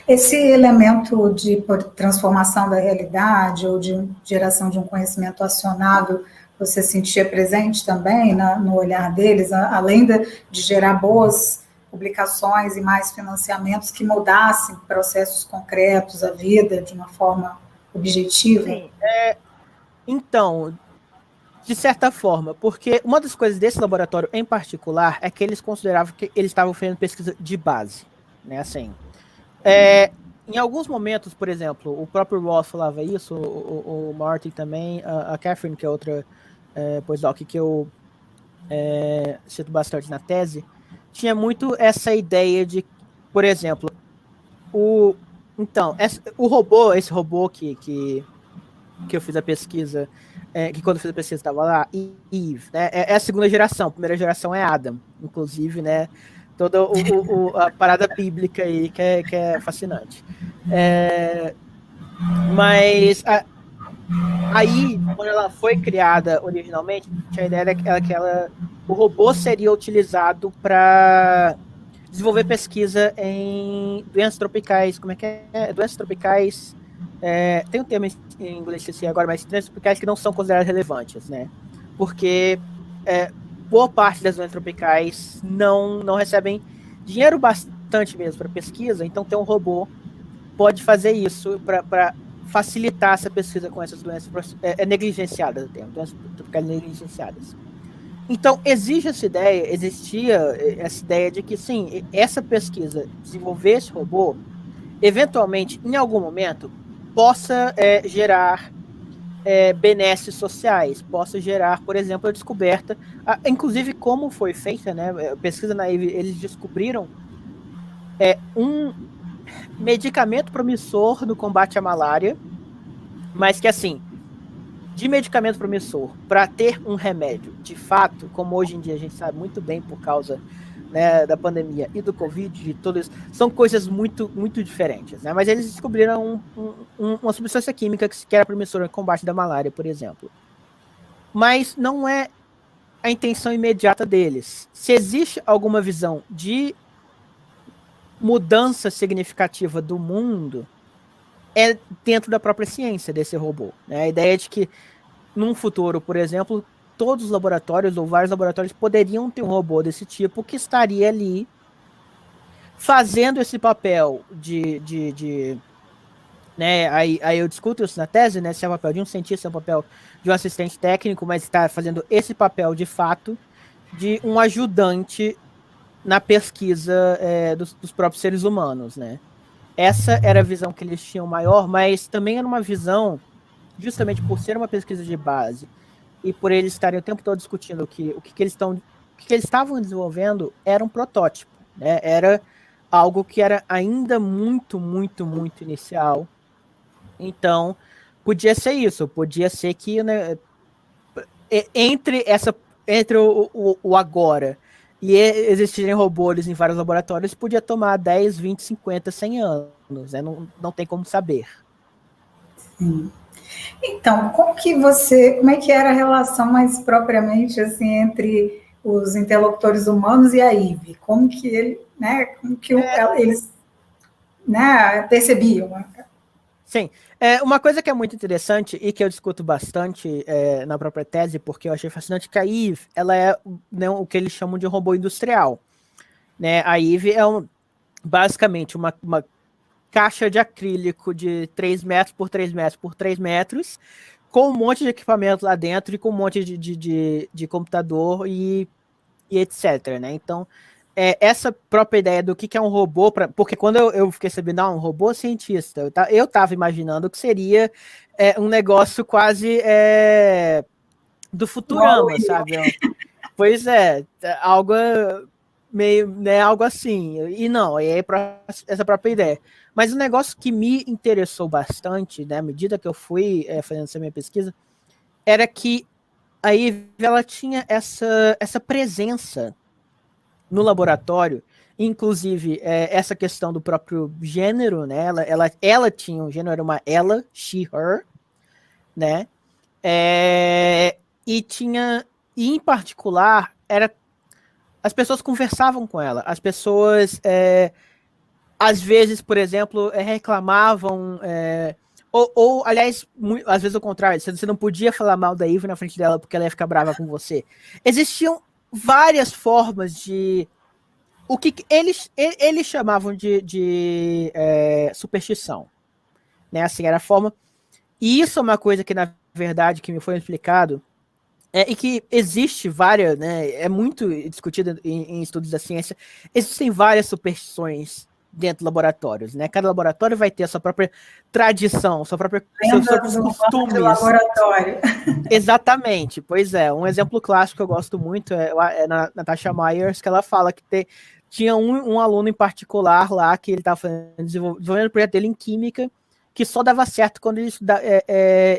Esse elemento de transformação da realidade ou de geração de um conhecimento acionável, você sentia presente também no olhar deles, além de gerar boas publicações e mais financiamentos que mudassem processos concretos, a vida de uma forma objetiva? Sim, então, de certa forma, porque uma das coisas desse laboratório em particular é que eles consideravam que eles estavam fazendo pesquisa de base, né, assim. Em alguns momentos, por exemplo, o próprio Ross falava isso, o Martin também, a Catherine, que é outra postdoc que eu cito bastante na tese, tinha muito essa ideia de, por exemplo, esse robô que eu fiz a pesquisa, que quando eu fiz a pesquisa estava lá, Eve, né? É a segunda geração, a primeira geração é Adam, inclusive, né? Toda a parada bíblica aí que é fascinante. Mas aí, quando ela foi criada originalmente, a ideia era que o robô seria utilizado para desenvolver pesquisa em doenças tropicais. Como é que é? Doenças tropicais. Tem um termo em inglês que sei agora, mas doenças tropicais que não são consideradas relevantes, né? Porque boa parte das doenças tropicais não recebem dinheiro bastante mesmo para pesquisa, então ter um robô pode fazer isso para facilitar essa pesquisa com essas doenças negligenciadas, o termo, doenças tropicais negligenciadas. Então, existia essa ideia de que, sim, essa pesquisa, desenvolver esse robô, eventualmente, em algum momento, possa gerar benesses sociais, possa gerar, por exemplo, a descoberta, inclusive como foi feita, né, pesquisa na Ivy, eles descobriram um medicamento promissor no combate à malária, mas que, assim, de medicamento promissor para ter um remédio, de fato, como hoje em dia a gente sabe muito bem por causa, né, da pandemia e do Covid, de tudo isso, são coisas muito, muito diferentes, né? Mas eles descobriram uma substância química que era promissora no combate da malária, por exemplo. Mas não é a intenção imediata deles. Se existe alguma visão de mudança significativa do mundo, é dentro da própria ciência desse robô, né? A ideia de que num futuro, por exemplo, todos os laboratórios ou vários laboratórios poderiam ter um robô desse tipo que estaria ali fazendo esse papel né, aí eu discuto isso na tese, né, se é o papel de um cientista, se é o papel de um assistente técnico, mas está fazendo esse papel de fato de um ajudante na pesquisa dos próprios seres humanos, né. Essa era a visão que eles tinham maior, mas também era uma visão, justamente por ser uma pesquisa de base, e por eles estarem o tempo todo discutindo o que eles estavam desenvolvendo era um protótipo, né? Era algo que era ainda muito, muito, muito inicial. Então, podia ser isso, podia ser que, né, entre o agora e existirem robôs em vários laboratórios, podia tomar 10, 20, 50, 100 anos, né? Não tem como saber. Sim. Então, como é que era a relação mais propriamente assim entre os interlocutores humanos e a Ive? Como que eles, né, percebiam? Sim. Uma coisa que é muito interessante e que eu discuto bastante na própria tese, porque eu achei fascinante, que a Eve, ela é, né, o que eles chamam de robô industrial. Né? A Eve é basicamente uma caixa de acrílico de 3 metros por 3 metros por 3 metros, com um monte de equipamento lá dentro e com um monte de computador e etc. Né? Então, essa própria ideia do que é um robô, porque quando eu fiquei sabendo, um robô cientista, eu tava imaginando que seria um negócio quase do Futurama, sabe? Pois algo meio, né, algo assim. E não, essa própria ideia. Mas o negócio que me interessou bastante, né, à medida que eu fui fazendo essa minha pesquisa, era que a Eve, ela tinha essa presença no laboratório, inclusive essa questão do próprio gênero, né? Ela tinha um gênero, era uma ela, she, her, né? E tinha, e em particular, as pessoas conversavam com ela, as pessoas às vezes, por exemplo, reclamavam, aliás, às vezes o contrário, você não podia falar mal da Eve na frente dela porque ela ia ficar brava com você. Existiam várias formas de... O que eles chamavam de superstição, né? Assim, era a forma... E isso é uma coisa que, na verdade, que me foi explicado, e que existe várias, né? É muito discutido em estudos da ciência. Existem várias superstições dentro de laboratórios, né? Cada laboratório vai ter a sua própria tradição, seus próprios costumes. De laboratório. Exatamente, pois é. Um exemplo clássico que eu gosto muito é na Natasha Myers, que ela fala que tinha um aluno em particular lá que ele estava desenvolvendo o projeto dele em química, que só dava certo quando ele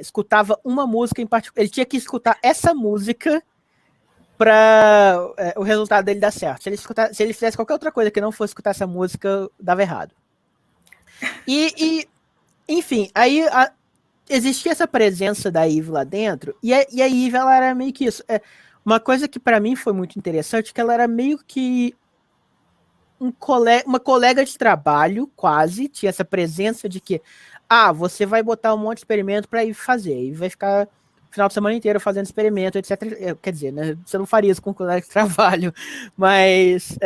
escutava uma música em particular. Ele tinha que escutar essa música para o resultado dele dar certo. Se ele fizesse qualquer outra coisa que não fosse escutar essa música, dava errado. Enfim, aí existia essa presença da Eve lá dentro, e a Eve, ela era meio que isso. Uma coisa que para mim foi muito interessante, que ela era meio que uma colega de trabalho, quase, tinha essa presença de que você vai botar um monte de experimento para ir fazer, e vai ficar o final de semana inteiro fazendo experimento, etc. Quer dizer, né, você não faria isso com um colega de trabalho, mas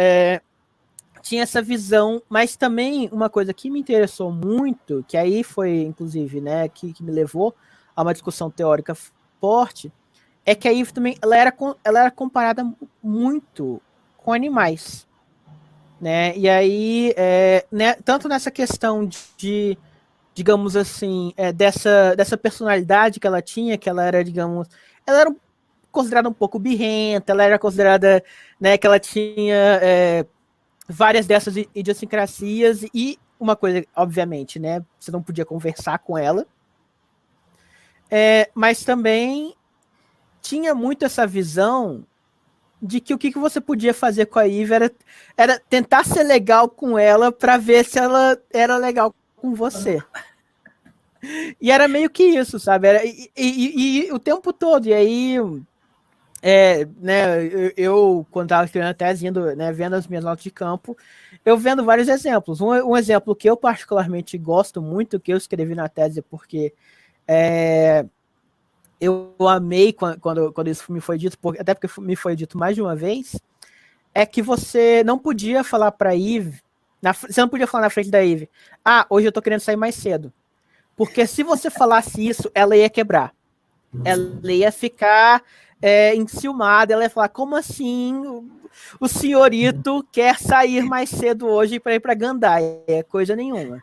tinha essa visão, mas também uma coisa que me interessou muito, que aí foi, inclusive, né, que me levou a uma discussão teórica forte, é que a Eve também, ela era comparada muito com animais, né, e aí, né, tanto nessa questão de digamos assim, dessa personalidade que ela tinha, que ela era, digamos, ela era considerada um pouco birrenta, ela era considerada, né, que ela tinha várias dessas idiosincrasias, e uma coisa, obviamente, né, você não podia conversar com ela, mas também tinha muito essa visão de que o que você podia fazer com a Eve era tentar ser legal com ela para ver se ela era legal com você. E era meio que isso, sabe? E o tempo todo. E aí, né, eu quando estava escrevendo a tese, né, vendo as minhas notas de campo, eu vendo vários exemplos. Um exemplo que eu particularmente gosto muito, que eu escrevi na tese, porque eu amei quando isso me foi dito, até porque me foi dito mais de uma vez, é que você não podia falar para a Eve, você não podia falar na frente da Eve, hoje eu tô querendo sair mais cedo. Porque se você falasse isso, ela ia quebrar. Ela ia ficar enciumada, ela ia falar, como assim o senhorito quer sair mais cedo hoje para ir para Gandai? É coisa nenhuma.